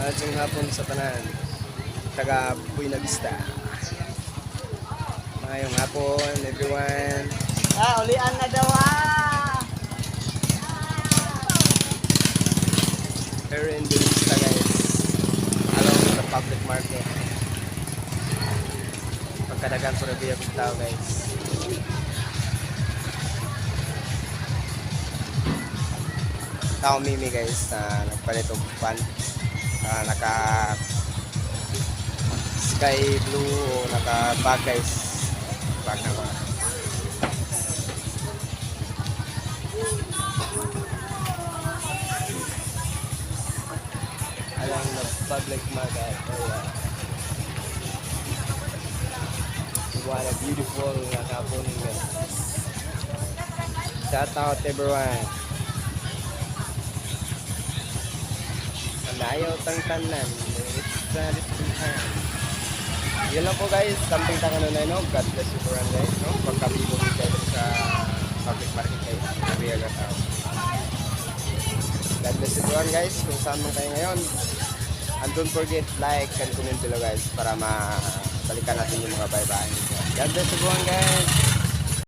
Maayong hapon sa tanan, taga Buena Vista. Maayong hapon, everyone. Ulian na daw Here in Buena Vista, guys, along the public market. Pagkadagan po na biya kong tao, guys. Tao Mimi, guys, na nagpalitong pan. Naka sky blue o naka bag, guys. Bag na ba? Along the public market area. What a beautiful nakapon, guys. Shout out everyone. Ayaw tangtanan. It's yun lang po, guys. Something tangan na no. God bless you for guys. No? Pagkabibo kayo sa public market, guys. God bless you for guys. Kung saan man kayo ngayon. And don't forget like and comment below, guys, para mabalikan natin yung mga bye-bye. God bless you for guys.